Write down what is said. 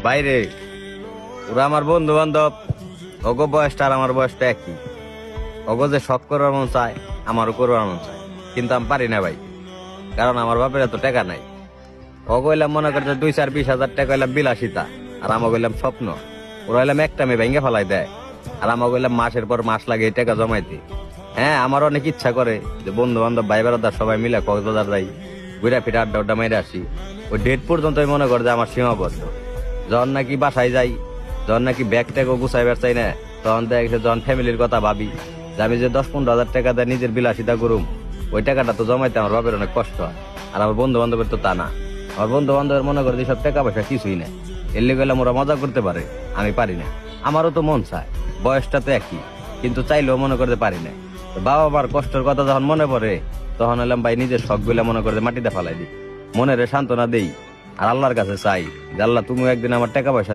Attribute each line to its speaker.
Speaker 1: বাইরে ওরা আমার বন্ধু বান্ধব, ওগো বয়সটা আর আমার বয়সটা একই। ওগো যে শখ করবার মন চায় আমারও করবার মন চায়, কিন্তু আমি পারি না ভাই, কারণ আমার বাপের এত টাকা নাই। ওগো হইলাম মনে করছে 2-4-20 হাজার টাকা হইলাম বিলাসিতা, আর আমাকে হইলাম স্বপ্ন। ওরা হইলাম একটা মেয়ে ভেঙে ফেলাই দেয়, আর আমাকে হইলাম মাসের পর মাস লাগে এই টাকা জমাইতে। হ্যাঁ, আমার অনেক ইচ্ছা করে যে বন্ধু বান্ধব ভাই বেড়াদার সবাই মিলে কক্সবাজার যাই, ঘুরে ফিরে আড্ডা উড্ডা মেরে আসি। ওই ডেট পর্যন্ত আমি মনে করি যে আমার সীমাবদ্ধ। যখন নাকি বাসায় যাই, যখন নাকি ব্যাগ ট্যাগও গুছাইবার চাই না, তখন দেখে যখন ফ্যামিলির কথা ভাবি যে আমি যে 10-15 হাজার টাকা দিয়ে নিজের বিলাসিতা করুম, ওই টাকাটা তো জমাইতে আমার বাপের অনেক কষ্ট হয়। আর আমার বন্ধু বান্ধবের তো তা না। আমার বন্ধু বান্ধবের মনে করে যে সব টাকা পয়সা কিছুই না, এর লেগে গেলে ওরা মজা করতে পারে, আমি পারি না। আমারও তো মন চায়, বয়সটা তো একই, কিন্তু চাইলেও মনে করতে পারি না। তো বাবা মার কষ্টের কথা যখন মনে পড়ে, তখন এলাম ভাই নিজের শখ গুলা মনে করে মাটিতে ফালাই দিই, মনের সান্ত্বনা দেই, আর আল্লাহর কাছে চাই যে আল্লাহ তুমি একদিন আমার টাকা পয়সা